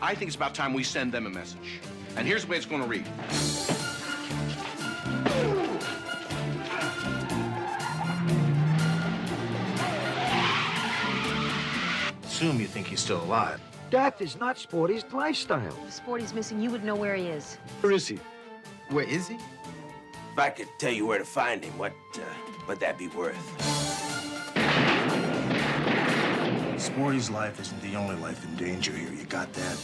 I think it's about time we send them a message. And here's the way it's going to read. Assume you think he's still alive. That is not Sporty's lifestyle. If Sporty's missing, you would know where he is. Where is he? Where is he? If I could tell you where to find him, what would that be worth? Sporty's life isn't the only life in danger here. You got that?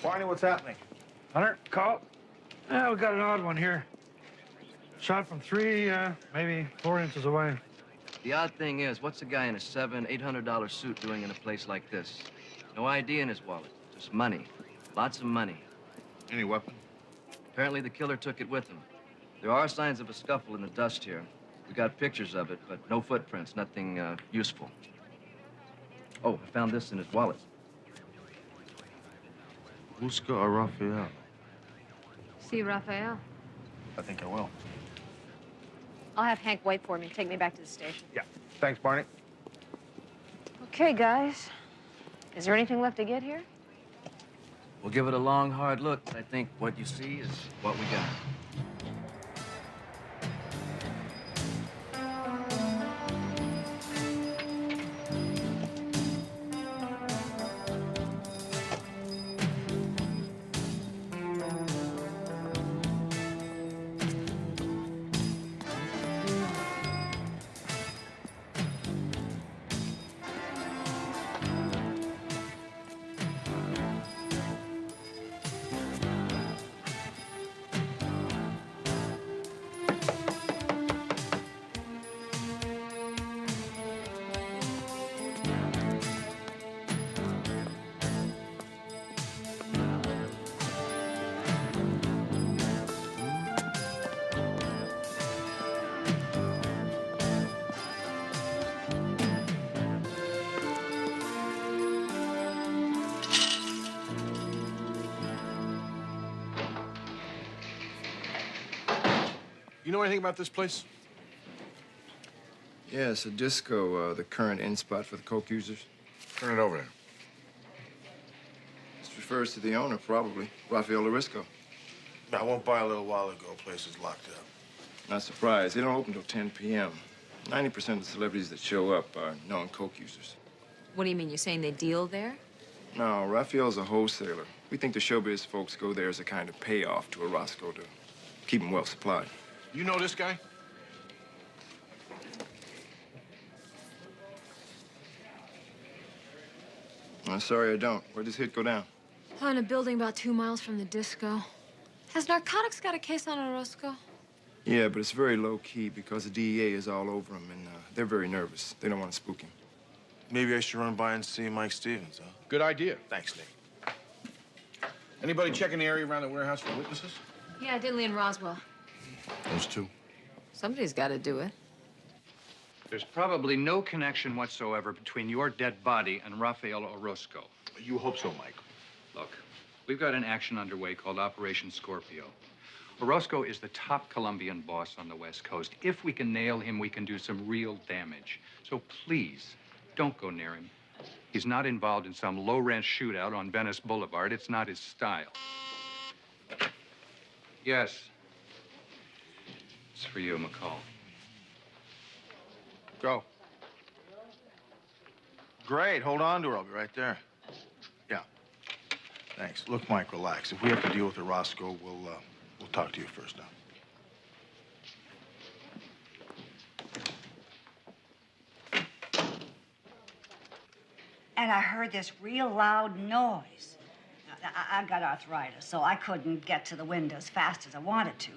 Barney, what's happening? Hunter, call. Yeah, we got an odd one here. Shot from 3, maybe 4 inches away. The odd thing is, what's a guy in a $700-800 suit doing in a place like this? No ID in his wallet, just money. Lots of money. Any weapon? Apparently the killer took it with him. There are signs of a scuffle in the dust here. We got pictures of it, but no footprints, nothing useful. Oh, I found this in his wallet. Busca a Raphael. See Raphael? I think I will. I'll have Hank wait for me. Take me back to the station. Yeah. Thanks, Barney. Okay, guys. Is there anything left to get here? We'll give it a long, hard look. I think what you see is what we got. You know anything about this place? Yeah, it's a disco, the current end spot for the coke users. Turn it over there. This refers to the owner, probably, Raphael Larisco. I won't buy a little while ago. Place is locked up. Not surprised. They don't open till 10 p.m. 90% of the celebrities that show up are known coke users. What do you mean? You're saying they deal there? No, Raphael's a wholesaler. We think the showbiz folks go there as a kind of payoff to a Roscoe to keep them well supplied. You know this guy? I'm sorry I don't. Where'd this hit go down? Oh, in a building about 2 miles from the disco. Has narcotics got a case on Orozco? Yeah, but it's very low-key because the DEA is all over him, and they're very nervous. They don't want to spook him. Maybe I should run by and see Mike Stevens, huh? Good idea. Thanks, Nick. Anybody checking the area around the warehouse for witnesses? Yeah, Dinley and Roswell. Those two. Somebody's got to do it. There's probably no connection whatsoever between your dead body and Rafael Orozco. You hope so, Mike. Look, we've got an action underway called Operation Scorpio. Orozco is the top Colombian boss on the West Coast. If we can nail him, we can do some real damage. So please, don't go near him. He's not involved in some low-rent shootout on Venice Boulevard. It's not his style. Yes. It's for you, McCall. Go. Great. Hold on to her. I'll be right there. Yeah. Thanks. Look, Mike, relax. If we have to deal with Orozco, we'll talk to you first now. And I heard this real loud noise. I've got arthritis, so I couldn't get to the window as fast as I wanted to.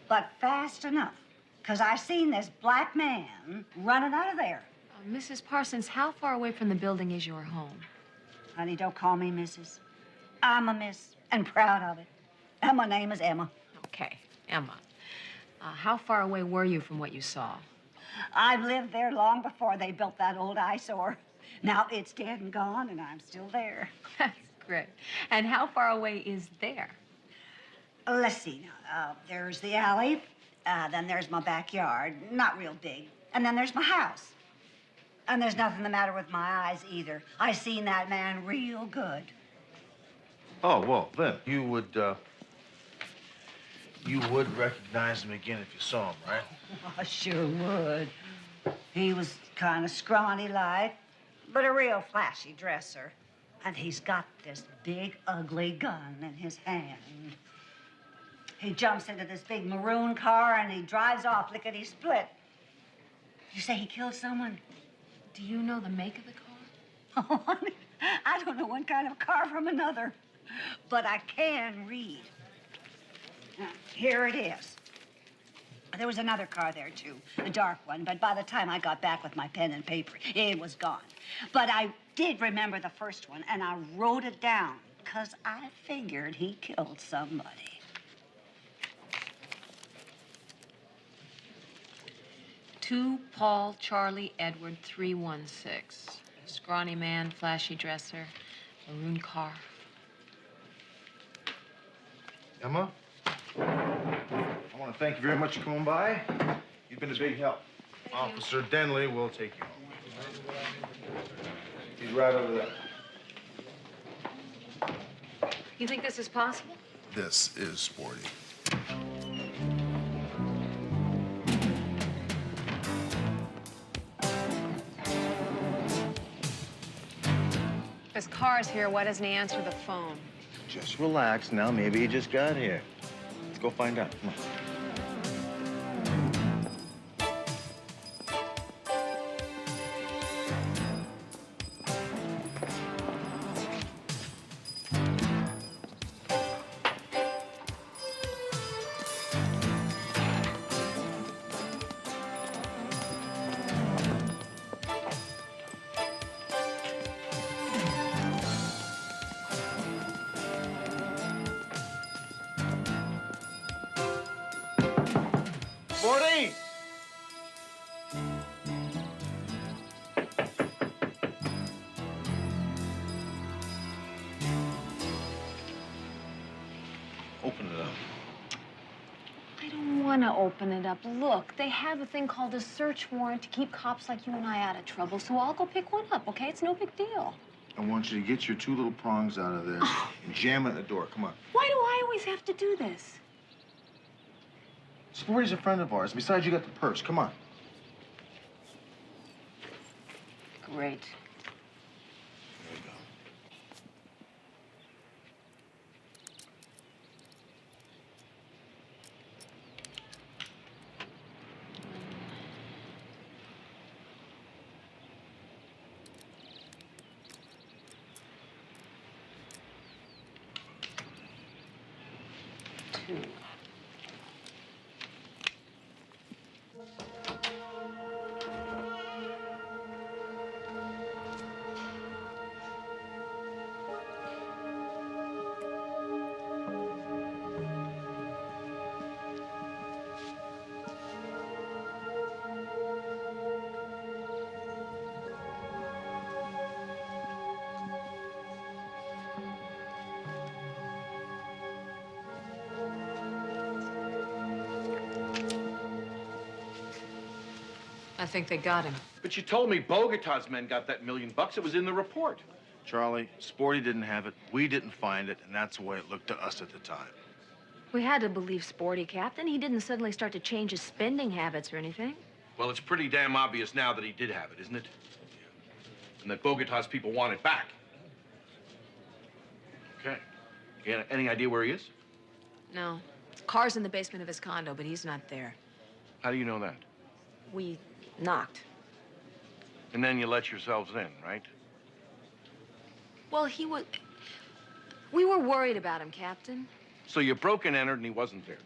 But fast enough, because I seen this black man running out of there. Mrs. Parsons, how far away from the building is your home? Honey, don't call me Mrs. I'm a miss, and proud of it. And my name is Emma. Okay, Emma. How far away were you from what you saw? I've lived there long before they built that old eyesore. Now it's dead and gone, and I'm still there. That's great. And how far away is there? Let's see now. There's the alley. Then there's my backyard. Not real big. And then there's my house. And there's nothing the matter with my eyes either. I seen that man real good. Oh, well, then you would recognize him again if you saw him, right? I sure would. He was kind of scrawny-like, but a real flashy dresser. And he's got this big, ugly gun in his hand. He jumps into this big maroon car and he drives off lickety-split. You say he killed someone? Do you know the make of the car? Oh, honey, I don't know one kind of car from another, but I can read. Now, here it is. There was another car there, too, a dark one, but by the time I got back with my pen and paper, it was gone. But I did remember the first one, and I wrote it down, because I figured he killed somebody. To Paul Charlie Edward 316. Scrawny man, flashy dresser, maroon car. Emma, I want to thank you very much for coming by. You've been a big help. Officer Denley will take you home. He's right over there. You think this is possible? This is sporty. His car's here. Why doesn't he answer the phone? Just relax now. Maybe he just got here. Let's go find out. Come on. Sporty! Open it up. I don't want to open it up. Look, they have a thing called a search warrant to keep cops like you and I out of trouble, so I'll go pick one up, okay? It's no big deal. I want you to get your two little prongs out of there and jam it in the door. Come on. Why do I always have to do this? Sporty's a friend of ours. Besides, you got the purse. Come on. Great. There you go. Two. I think they got him. But you told me Bogota's men got that $1 million. It was in the report. Charlie, Sporty didn't have it, we didn't find it, and that's the way it looked to us at the time. We had to believe Sporty, Captain. He didn't suddenly start to change his spending habits or anything. Well, it's pretty damn obvious now that he did have it, isn't it? And that Bogota's people want it back. Okay. Any idea where he is? No. Car's in the basement of his condo, but he's not there. How do you know that? We knocked. And then you let yourselves in, right? Well, we were worried about him, Captain. So you broke and entered and he wasn't there.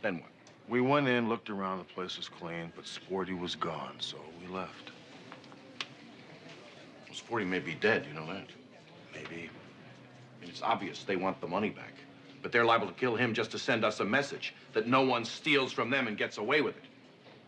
Then what? We went in, looked around, the place was clean, but Sporty was gone, so we left. Well, Sporty may be dead, you know that? Maybe. I mean, it's obvious they want the money back. But they're liable to kill him just to send us a message that no one steals from them and gets away with it.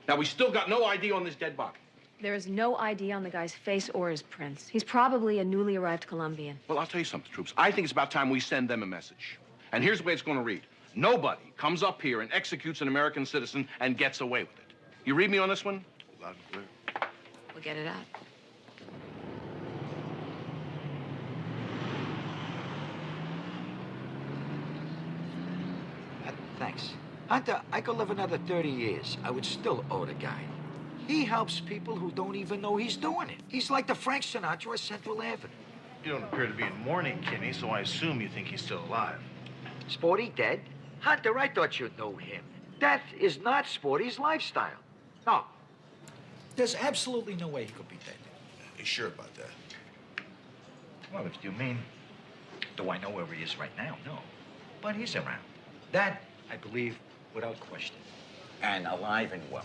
Now, we still got no ID on this dead body. There is no ID on the guy's face or his prints. He's probably a newly arrived Colombian. Well, I'll tell you something, troops. I think it's about time we send them a message. And here's the way it's going to read. Nobody comes up here and executes an American citizen and gets away with it. You read me on this one? Loud and clear. We'll get it out. Thanks. Hunter, I could live another 30 years. I would still owe the guy. He helps people who don't even know he's doing it. He's like the Frank Sinatra of Central Avenue. You don't appear to be in mourning, Kenny, so I assume you think he's still alive. Sporty dead? Hunter, I thought you'd know him. That is not Sporty's lifestyle. No. There's absolutely no way he could be dead. You sure about that? Well, if you mean, do I know where he is right now? No. But he's around. That, I believe, without question. And alive and well.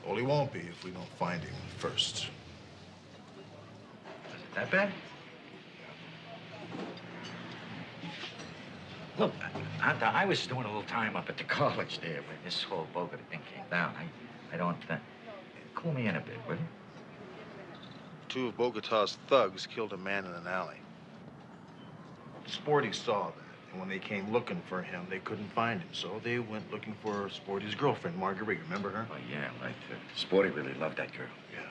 Well, he won't be if we don't find him first. Is it that bad? Look, Hunter, I was doing a little time up at the college there when this whole Bogota thing came down. I don't, cool me in a bit, will you? Two of Bogota's thugs killed a man in an alley. Sporty saw that, and when they came looking for him, they couldn't find him, so they went looking for Sporty's girlfriend, Marguerite. Remember her? Oh, yeah, right. Sporty really loved that girl. Yeah.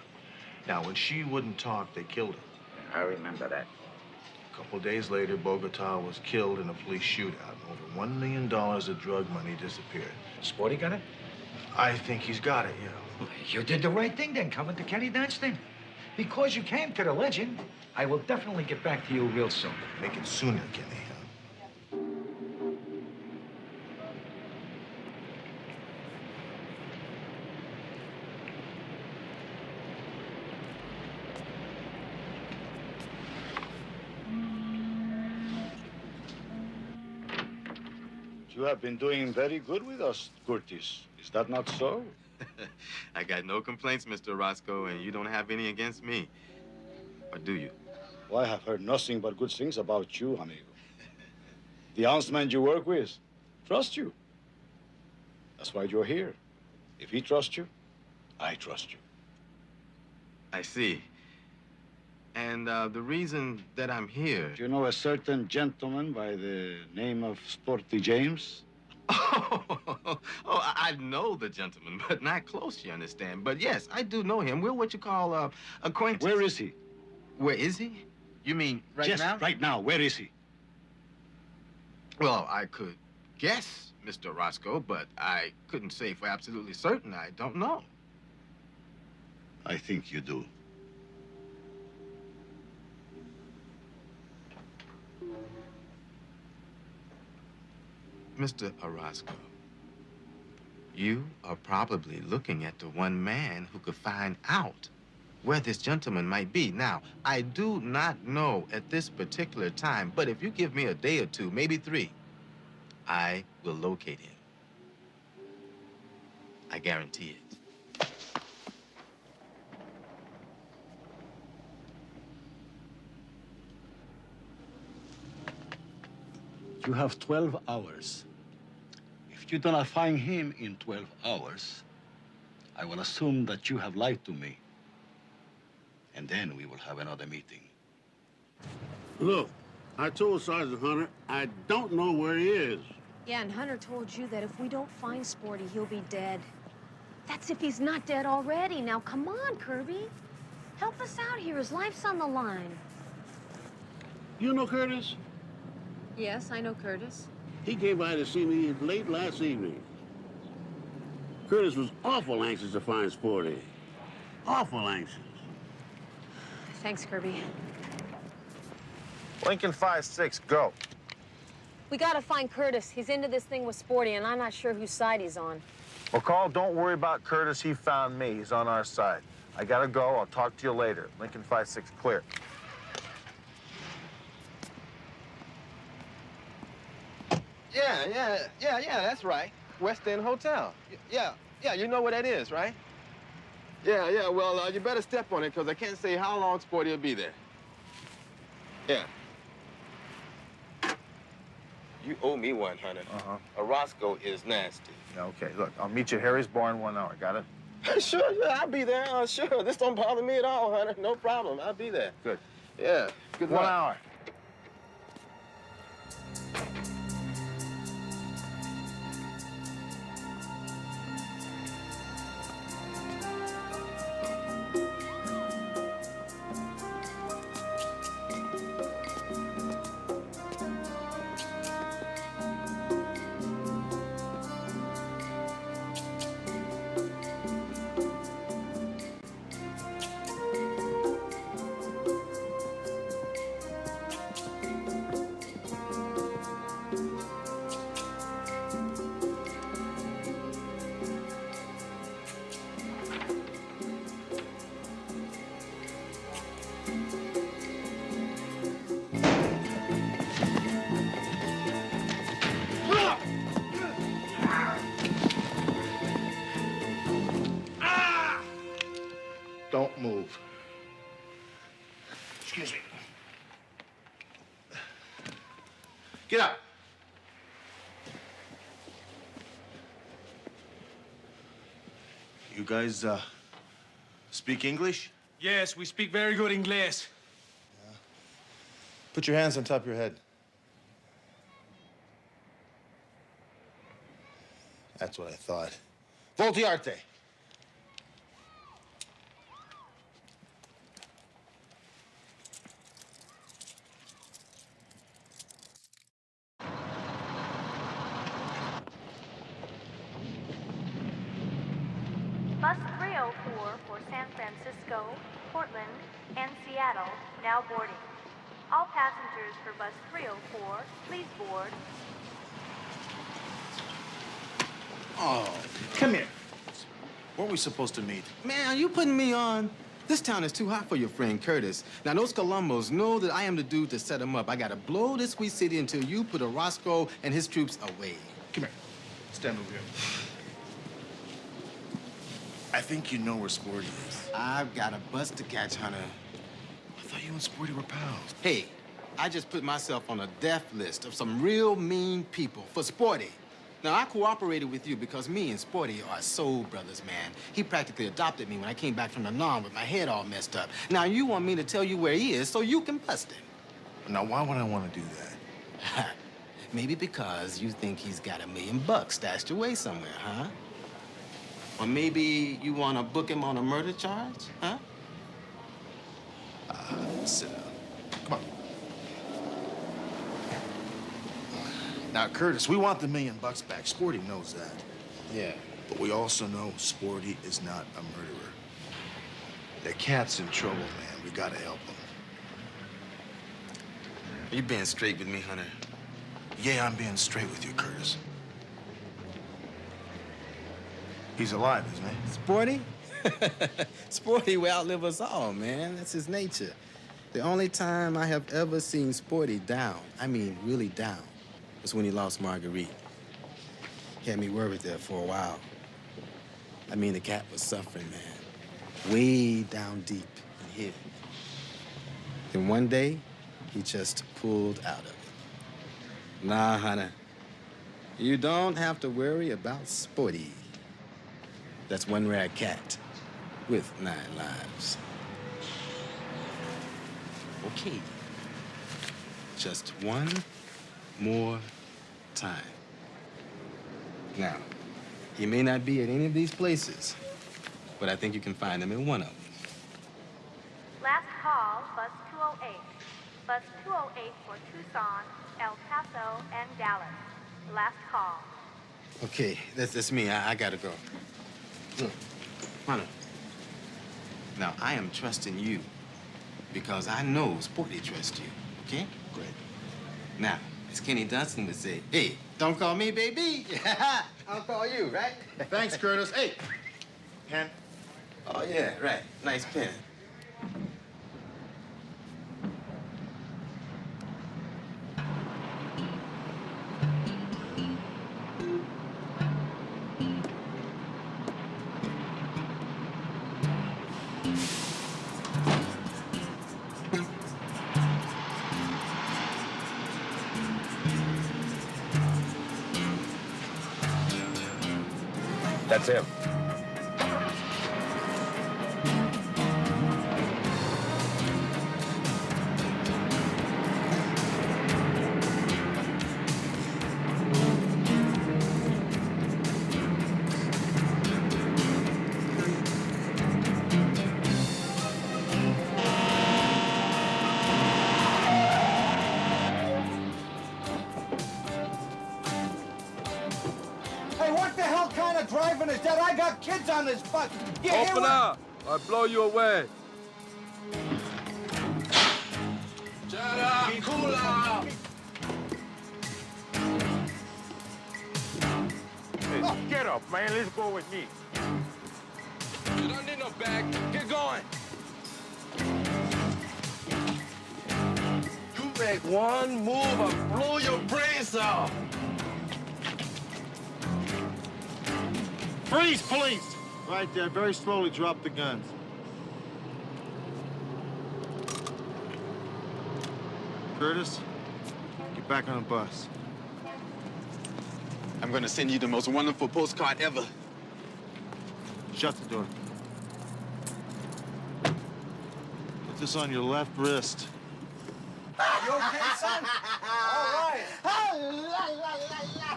Now, when she wouldn't talk, they killed her. I remember that. A couple days later, Bogota was killed in a police shootout. Over $1 million of drug money disappeared. Sporty got it? I think he's got it, yeah. Well, you did the right thing then, coming to Kenny Dunstan. Because you came to the legend, I will definitely get back to you real soon. Make it sooner, Kenny. You have been doing very good with us, Curtis. Is that not so? I got no complaints, Mr. Roscoe, and you don't have any against me. Or do you? Well, I have heard nothing but good things about you, amigo. The huntsman you work with trust you. That's why you're here. If he trusts you, I trust you. I see. And the reason that I'm here... Do you know a certain gentleman by the name of Sporty James? Oh, I know the gentleman, but not close, you understand. But yes, I do know him. We're what you call acquaintance. Where is he? Where is he? You mean right Just now? right now. Where is he? Well, I could guess, Mr. Roscoe, but I couldn't say for absolutely certain. I don't know. I think you do. Mr. Orozco, you are probably looking at the one man who could find out where this gentleman might be. Now, I do not know at this particular time, but if you give me a day or two, maybe 3, I will locate him. I guarantee it. You have 12 hours. If you do not find him in 12 hours, I will assume that you have lied to me. And then we will have another meeting. Look, I told Sergeant Hunter I don't know where he is. Yeah, and Hunter told you that if we don't find Sporty, he'll be dead. That's if he's not dead already. Now, come on, Kirby. Help us out here. His life's on the line. You know Curtis? Yes, I know Curtis. He came by to see me late last evening. Curtis was awful anxious to find Sporty. Awful anxious. Thanks, Kirby. Lincoln 5-6, go. We gotta find Curtis. He's into this thing with Sporty, and I'm not sure whose side he's on. Well, Carl, don't worry about Curtis. He found me. He's on our side. I gotta go. I'll talk to you later. Lincoln 5-6, clear. Yeah, that's right. West End Hotel. Yeah, you know where that is, right? Yeah, well, you better step on it, because I can't say how long Sporty will be there. Yeah. You owe me one, Hunter. Orozco is nasty. Okay, look, I'll meet you at Harry's bar in 1 hour. Got it? Sure, yeah, I'll be there. Sure, this don't bother me at all, Hunter. No problem. I'll be there. Good. Yeah, good 1 luck. hour. Don't move. Excuse me. Get up. You guys, speak English? Yes, we speak very good English. Put your hands on top of your head. That's what I thought. Voltearte. Bus 304 for San Francisco, Portland, and Seattle now boarding. All passengers for Bus 304, please board. Oh, come here. Where are we supposed to meet? Man, are you putting me on? This town is too hot for your friend Curtis. Now, those Columbos know that I am the dude to set them up. I gotta blow this sweet city until you put Orozco and his troops away. Come here. Stand over here. I think you know where Sporty is. I've got a bus to catch, Hunter. I thought you and Sporty were pals. Hey, I just put myself on a death list of some real mean people for Sporty. Now, I cooperated with you because me and Sporty are soul brothers, man. He practically adopted me when I came back from the Nam with my head all messed up. Now, you want me to tell you where he is so you can bust him. Now, why would I want to do that? Maybe because you think he's got $1 million stashed away somewhere, huh? Or maybe you want to book him on a murder charge, huh? Sit down. Come on. Now, Curtis, we want the $1 million back. Sporty knows that. Yeah. But we also know Sporty is not a murderer. The cat's in trouble, man. We gotta help him. You being straight with me, Hunter. Yeah, I'm being straight with you, Curtis. He's alive, isn't he? Sporty? Sporty will outlive us all, man. That's his nature. The only time I have ever seen Sporty down, I mean really down, was when he lost Marguerite. Had me worried there for a while. I mean, the cat was suffering, man. Way down deep in here. Then one day, he just pulled out of it. Nah, honey. You don't have to worry about Sporty. That's one rare cat with 9 lives. Okay. Just one more time. Now, he may not be at any of these places, but I think you can find him in one of them. Last call, bus 208. Bus 208 for Tucson, El Paso, and Dallas. Last call. Okay, that's me. I gotta go. Look, Hunter. Now, I am trusting you because I know Sporty trusts you, okay? Great. Now, as Kenny Dunstan would say, hey, don't call me baby. I'll call you, right? Thanks, Curtis. Hey, pen. Oh, yeah, right. Nice pen. That's him. Hey, what the hell kind of driving is that? I got kids on this bus. You hear Open what- up! I blow you away. Shut up! Cool out! Oh, get up, man. Let's go with me. You don't need no bag. Get going. You make one move, I'll blow your brains out. Freeze, police! Right there, very slowly drop the guns. Curtis, get back on the bus. I'm gonna send you the most wonderful postcard ever. Shut the door. Put this on your left wrist. You okay, son? All right.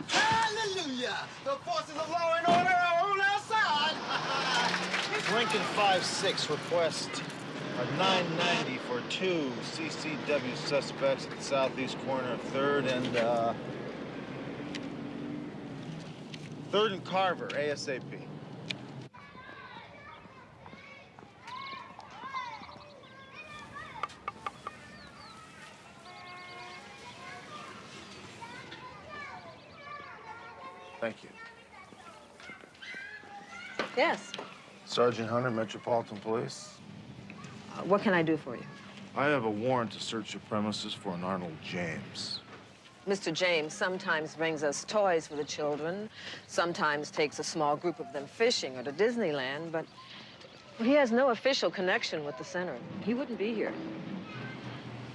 Hallelujah! The forces of law and order are on our side. Lincoln 5-6 request a 990 for 2 CCW suspects at the southeast corner of 3rd and 3rd and Carver, ASAP. Thank you. Yes. Sergeant Hunter, Metropolitan Police. What can I do for you? I have a warrant to search your premises for an Arnold James. Mr. James sometimes brings us toys for the children, sometimes takes a small group of them fishing or to Disneyland, but he has no official connection with the center. He wouldn't be here.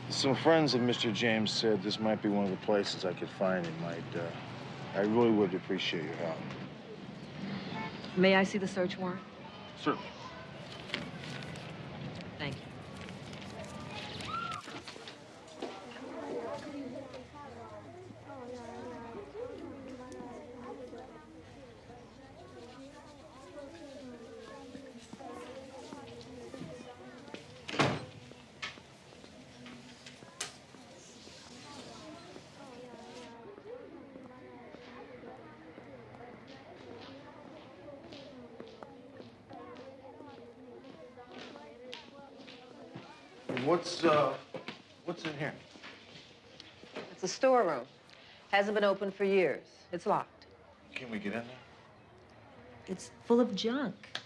Some friends of Mr. James said this might be one of the places I could find him. I really would appreciate your help. May I see the search warrant? Certainly. Thank you. What's in here? It's a storeroom. Hasn't been opened for years. It's locked. Can we get in there? It's full of junk.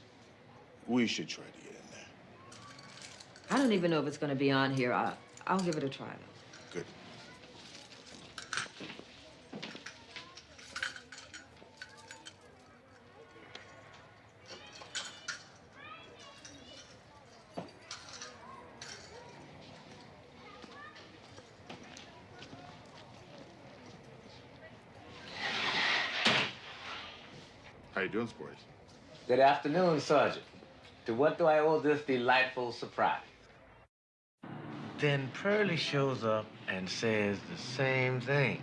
We should try to get in there. I don't even know if it's going to be on here. I'll give it a try, though. Good. How you doing, Sporty? Good afternoon, Sergeant. To what do I owe this delightful surprise? Then Pearlie shows up and says the same thing.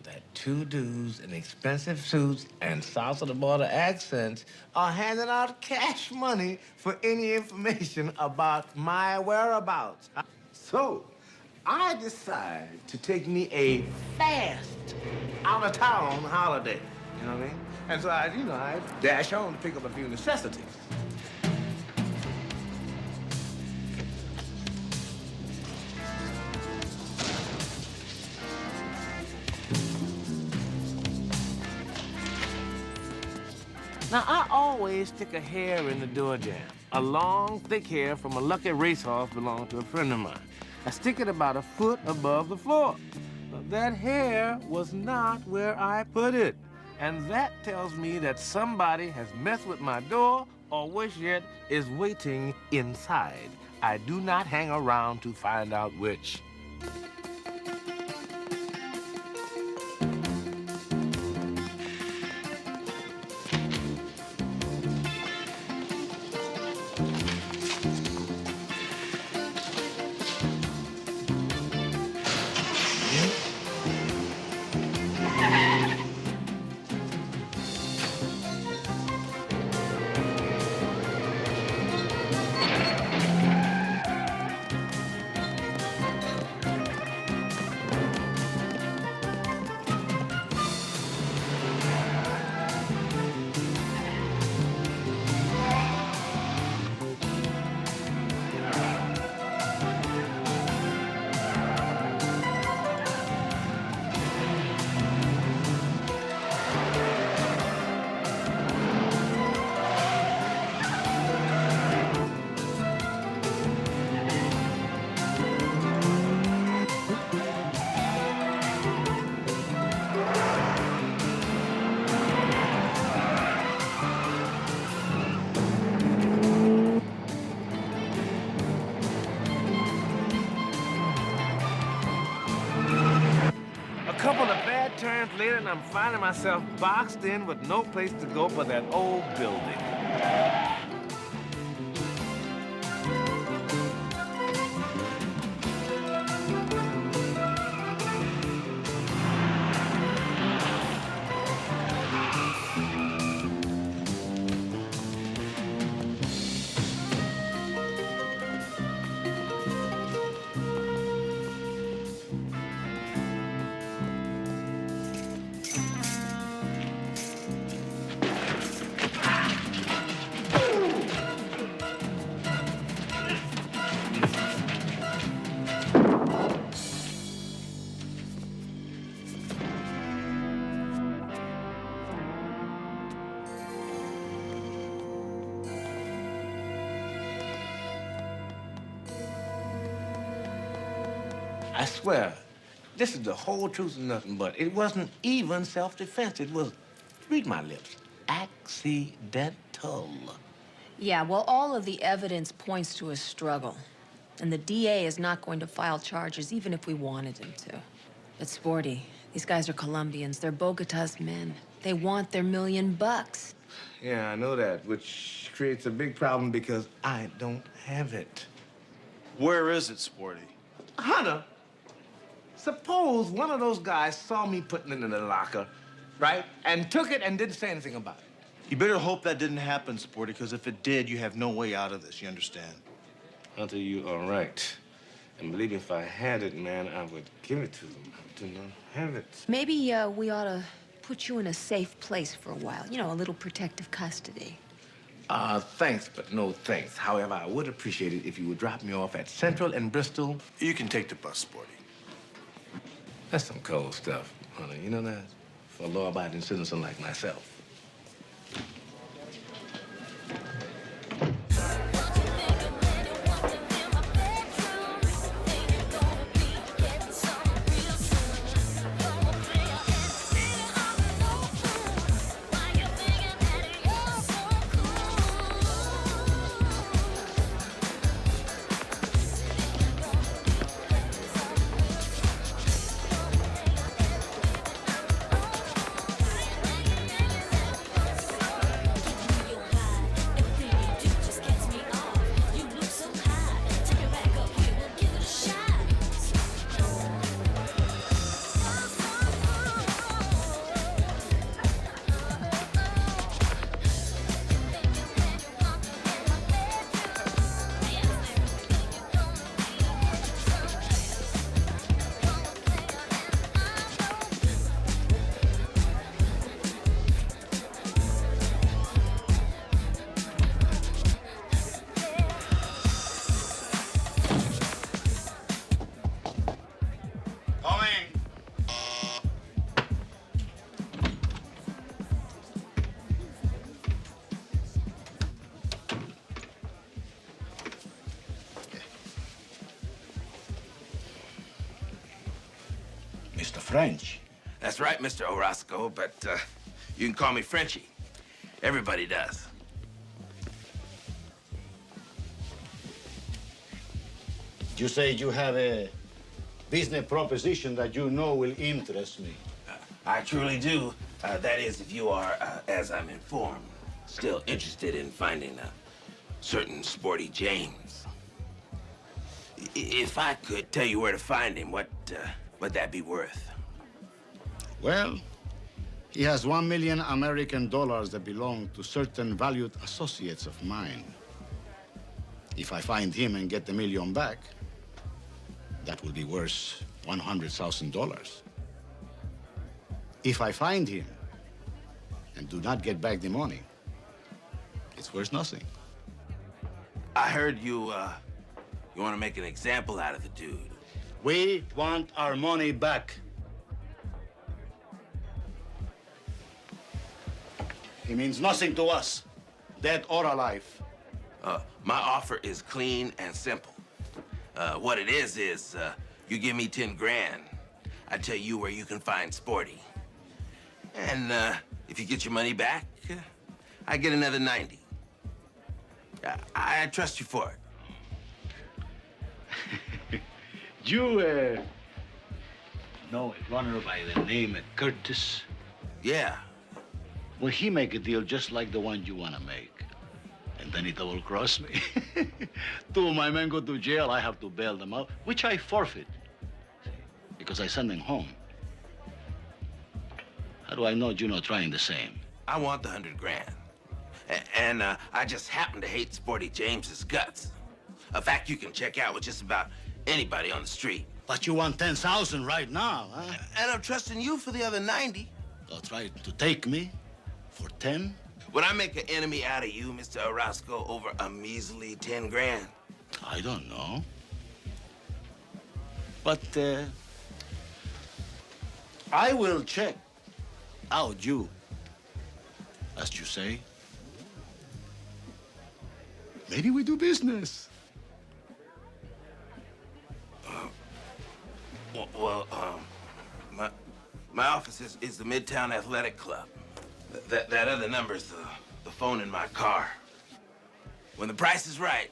That two dudes in expensive suits and south of the border accents are handing out cash money for any information about my whereabouts. So, I decide to take me a fast out-of-town holiday. You know what I mean? And so I dash home to pick up a few necessities. Now, I always stick a hair in the door jamb. A long, thick hair from a lucky racehorse belonged to a friend of mine. I stick it about a foot above the floor. But that hair was not where I put it. And that tells me that somebody has messed with my door, or worse yet, is waiting inside. I do not hang around to find out which. Turns later, and I'm finding myself boxed in with no place to go but that old building. I swear, this is the whole truth and nothing but. It wasn't even self-defense. It was, read my lips, accidental. Yeah, well, all of the evidence points to a struggle. And the DA is not going to file charges, even if we wanted him to. But Sporty, these guys are Colombians. They're Bogota's men. They want their $1 million. Yeah, I know that, which creates a big problem because I don't have it. Where is it, Sporty? Hunter, suppose one of those guys saw me putting it in the locker, right, and took it and didn't say anything about it. You better hope that didn't happen, Sporty, because if it did, you have no way out of this, you understand? Hunter, you are right. And believe me, if I had it, man, I would give it to them. I do not have it. Maybe we ought to put you in a safe place for a while. You know, a little protective custody. Thanks, but no thanks. However, I would appreciate it if you would drop me off at Central and Bristol. You can take the bus, Sporty. That's some cold stuff. honey. You know that? For a law-abiding citizen like myself. Mr. French. That's right, Mr. Orozco, but you can call me Frenchie. Everybody does. You say you have a business proposition that you know will interest me. I truly do. That is, if you are, as I'm informed, still interested in finding a certain Sporty James. If I could tell you where to find him, what would that be worth? Well, he has $1 million American dollars that belong to certain valued associates of mine. If I find him and get the million back, that will be worth $100,000. If I find him and do not get back the money, it's worth nothing. I heard you want to make an example out of the dude. We want our money back. He means nothing to us, dead or alive. My offer is clean and simple. What it is you give me 10 grand, I tell you where you can find Sporty. And if you get your money back, I get another 90. I trust you for it. You know a runner by the name of Curtis? Yeah. Well, he make a deal just like the one you want to make. And then he double-cross me. Two of my men go to jail, I have to bail them out, which I forfeit. Because I send them home. How do I know you're not trying the same? I want the 100 grand. And I just happen to hate Sporty James's guts. A fact you can check out with just about anybody on the street. But you want 10,000 right now, huh? And I'm trusting you for the other 90. You'll try to take me for 10? Would I make an enemy out of you, Mr. Orozco, over a measly 10 grand? I don't know. But, I will check out you, as you say. Maybe we do business. My office is the Midtown Athletic Club. That other number's the phone in my car. When the price is right,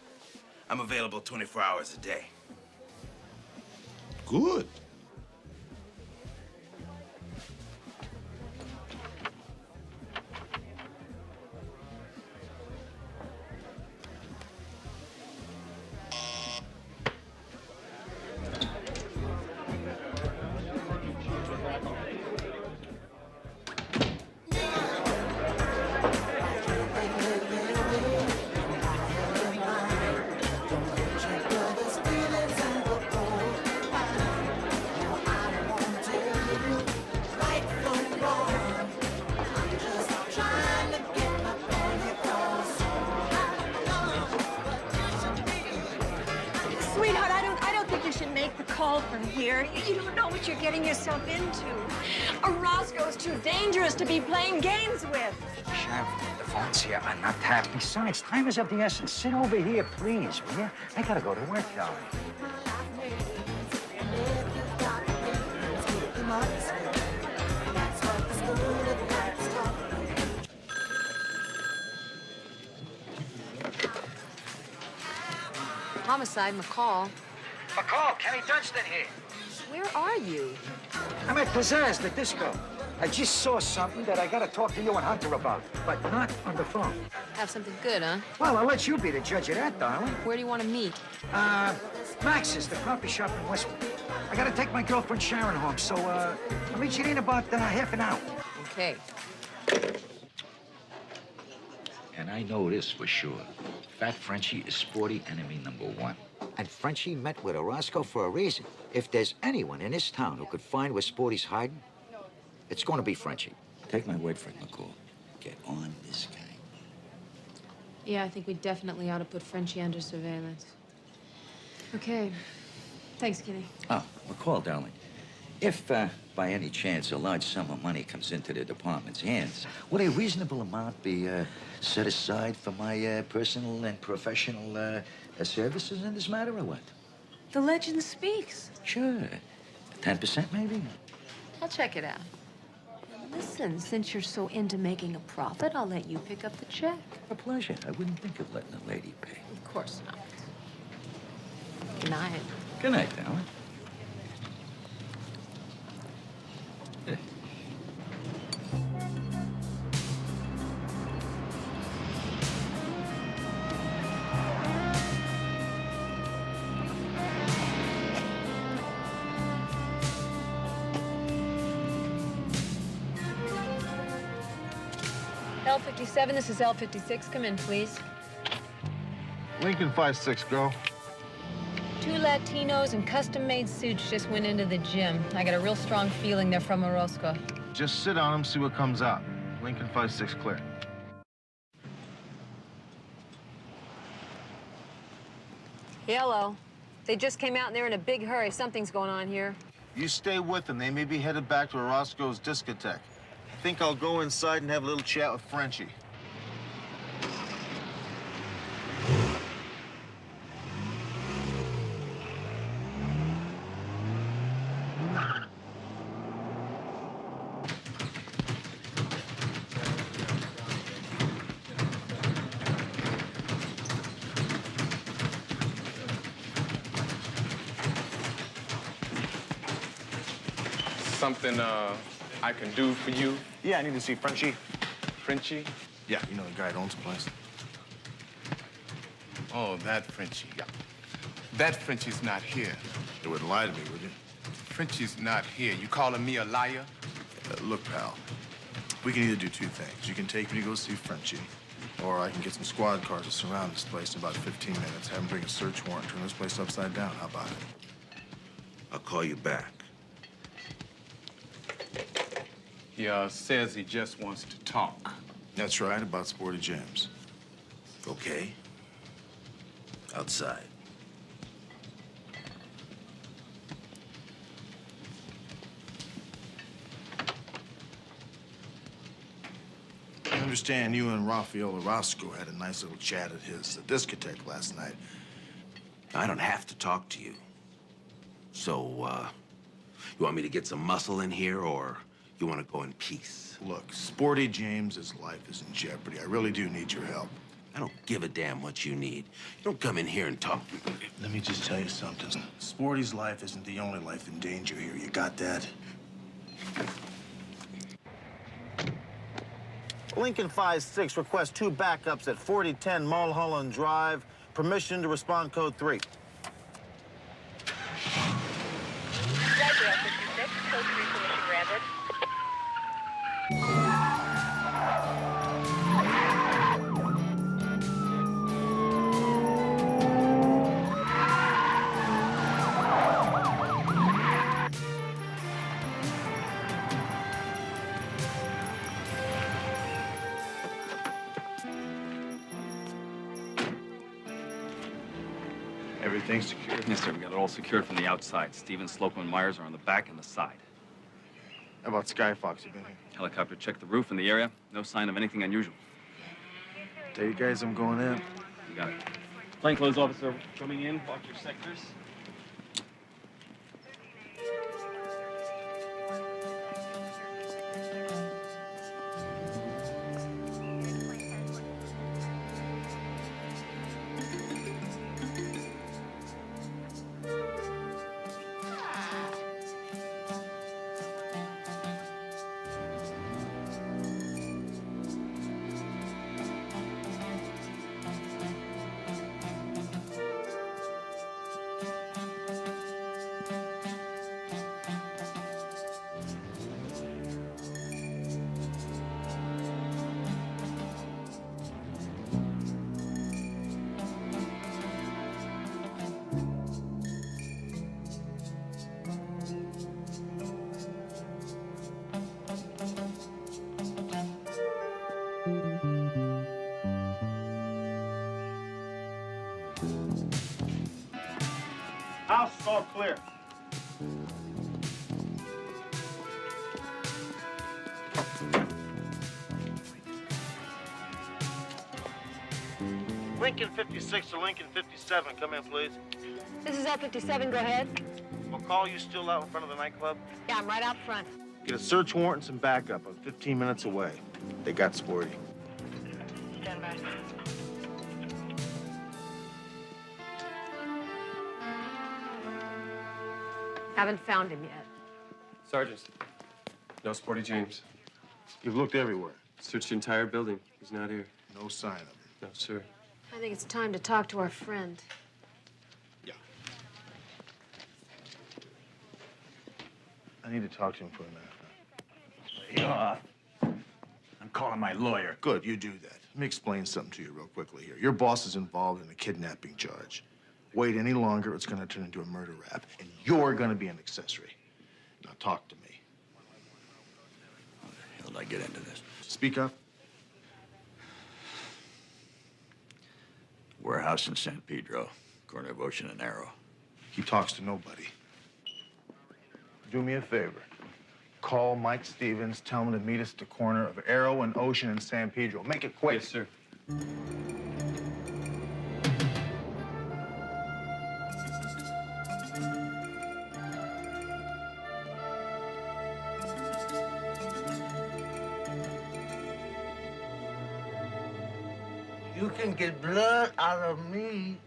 I'm available 24 hours a day. Good. call from here. You don't know what you're getting yourself into. Orozco's too dangerous to be playing games with. Sharon, the phones here are not tapped. Besides, time is of the essence. Sit over here, please, will you? I gotta go to work, darling. Homicide, McCall. McCall, Kenny Dunstan here. Where are you? I'm at Pizzazz, the disco. I just saw something that I gotta talk to you and Hunter about, but not on the phone. Have something good, huh? Well, I'll let you be the judge of that, darling. Where do you want to meet? Max's, the coffee shop in Westwood. I gotta take my girlfriend Sharon home, so, I'll meet you in about half an hour. Okay. And I know this for sure. Fat Frenchie is sporty enemy #1. And Frenchie met with Orozco for a reason. If there's anyone in this town who could find where Sporty's hiding, it's going to be Frenchie. Take my word for it, McCall. Get on this guy. Yeah, I think we definitely ought to put Frenchie under surveillance. Okay. Thanks, Kitty. Oh, McCall, darling. If, by any chance, a large sum of money comes into the department's hands, would a reasonable amount be set aside for my personal and professional services in this matter, or what? The legend speaks. Sure. 10% maybe? I'll check it out. And listen, since you're so into making a profit, I'll let you pick up the check. A pleasure. I wouldn't think of letting a lady pay. Of course not. Good night. Good night, darling. L57, this is L56. Come in, please. Lincoln 5-6, go. 2 Latinos in custom-made suits just went into the gym. I got a real strong feeling they're from Orozco. Just sit on them, see what comes out. Lincoln 5-6, clear. Hello. They just came out and they're in a big hurry. Something's going on here. You stay with them. They may be headed back to Orozco's discotheque. I think I'll go inside and have a little chat with Frenchie. Something I can do for you? Yeah, I need to see Frenchie. Frenchie? Yeah, you know the guy that owns the place. Oh, that Frenchie. Yeah. That Frenchie's not here. You wouldn't lie to me, would you? Frenchie's not here. You calling me a liar? Look, pal, we can either do two things. You can take me to go see Frenchie, or I can get some squad cars to surround this place in about 15 minutes, have them bring a search warrant, turn this place upside down. How about it? I'll call you back. He says he just wants to talk. That's right, about Sporty James. Okay. Outside. I understand you and Rafael Orozco had a nice little chat at his discotheque last night. I don't have to talk to you. So, you want me to get some muscle in here, or you want to go in peace? Look, Sporty James's life is in jeopardy. I really do need your help. I don't give a damn what you need. You don't come in here and talk. Let me just tell you something. Sporty's life isn't the only life in danger here. You got that? Lincoln 5-6 requests 2 backups at 4010 Mulholland Drive. Permission to respond code 3. Roger, 56, code 3 permission granted. everything secured? Yes, sir. We got it all secured from the outside. Stevens, Slocum, and Myers are on the back and the side. How about Skyfox? You been here? Helicopter checked the roof and the area. No sign of anything unusual. Tell you guys I'm going in. You got it. Plainclothes officer coming in. Watch your sectors. House is all clear. Lincoln 56 to Lincoln 57. Come in, please. This is L57, go ahead. We'll call you still out in front of the nightclub. Yeah, I'm right out front. Get a search warrant and some backup. I'm 15 minutes away. They got Sporty. Stand by. Haven't found him yet. Sergeant, no Sporty James. You've looked everywhere. Searched the entire building. He's not here. No sign of him. No, sir. I think it's time to talk to our friend. I need to talk to him for a minute. Lay off. I'm calling my lawyer. Good, you do that. Let me explain something to you real quickly here. Your boss is involved in a kidnapping charge. Wait any longer, it's gonna turn into a murder rap, and you're gonna be an accessory. Now talk to me. How the hell did I get into this? Speak up. Warehouse in San Pedro, corner of Ocean and Arrow. He talks to nobody. Do me a favor. Call Mike Stevens, tell him to meet us at the corner of Arrow and Ocean and San Pedro. Make it quick. Yes, sir. You can get blood out of me,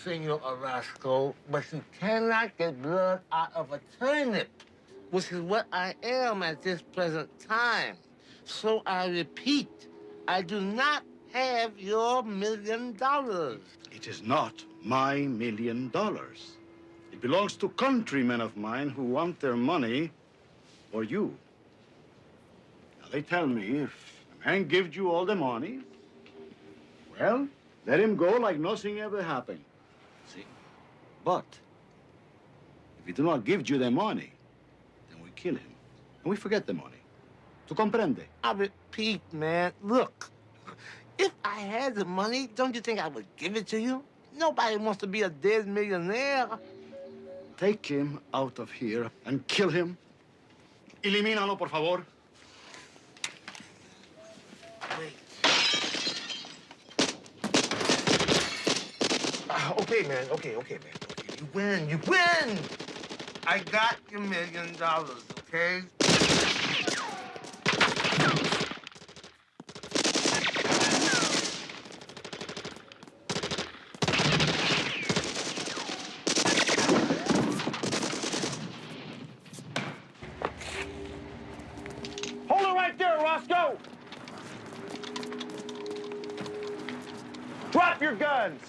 Senor Orozco, but you cannot get blood out of a turnip, which is what I am at this present time. So I repeat, I do not have your $1 million. It is not my $1 million. It belongs to countrymen of mine who want their money or you. Now, they tell me if a man gives you all the money, well, let him go like nothing ever happened. See? But if he do not give you the money, then we kill him. And we forget the money. Tu comprende? I repeat, man, look, if I had the money, don't you think I would give it to you? Nobody wants to be a dead millionaire. Take him out of here and kill him. Elimínalo, por favor. Okay, man. Okay, man. Okay, you win. I got your $1 million, okay? Hold it right there, Roscoe! Drop your guns!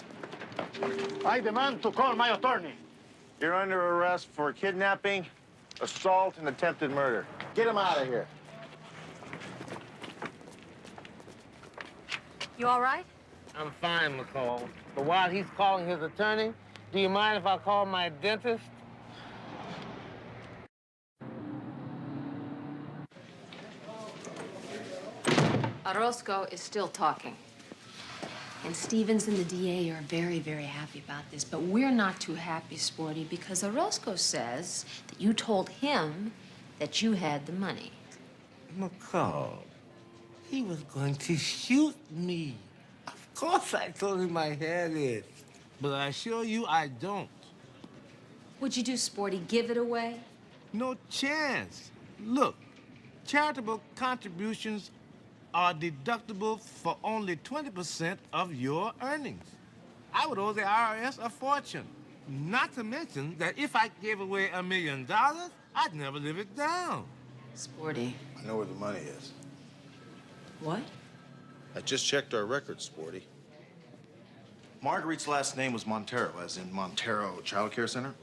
I demand to call my attorney. You're under arrest for kidnapping, assault, and attempted murder. Get him out of here. You all right? I'm fine, McCall. But while he's calling his attorney, do you mind if I call my dentist? Orozco is still talking. And Stevens and the DA are very, very happy about this, but we're not too happy, Sporty, because Orozco says that you told him that you had the money. McCall, he was going to shoot me. Of course I told him I had it, but I assure you I don't. What'd you do, Sporty? Give it away? No chance. Look, charitable contributions are deductible for only 20% of your earnings. I would owe the IRS a fortune. Not to mention that if I gave away $1 million, I'd never live it down. Sporty. I know where the money is. What? I just checked our records, Sporty. Marguerite's last name was Montero, as in Montero Child Care Center.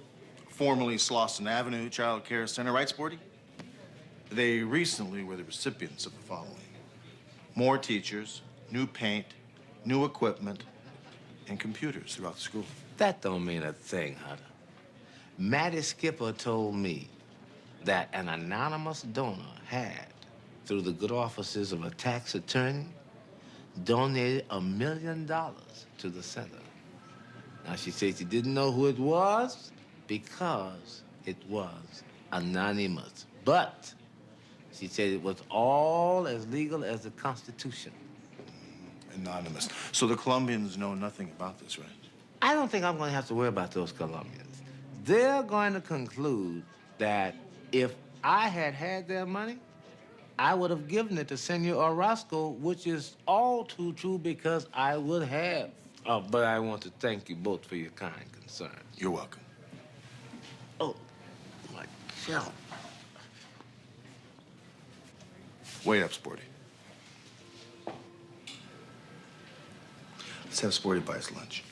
Formerly Slauson Avenue Child Care Center, right, Sporty? They recently were the recipients of the following: more teachers, new paint, new equipment, and computers throughout the school. That don't mean a thing, Hunter. Matty Skipper told me that an anonymous donor had, through the good offices of a tax attorney, donated $1 million to the center. Now, she said she didn't know who it was because it was anonymous. But she said it was all as legal as the Constitution. Anonymous. So the Colombians know nothing about this, right? I don't think I'm going to have to worry about those Colombians. They're going to conclude that if I had had their money, I would have given it to Senor Orozco, which is all too true because I would have. But I want to thank you both for your kind concern. You're welcome. Oh, my God. Wait up, Sporty. Let's have Sporty buy us lunch.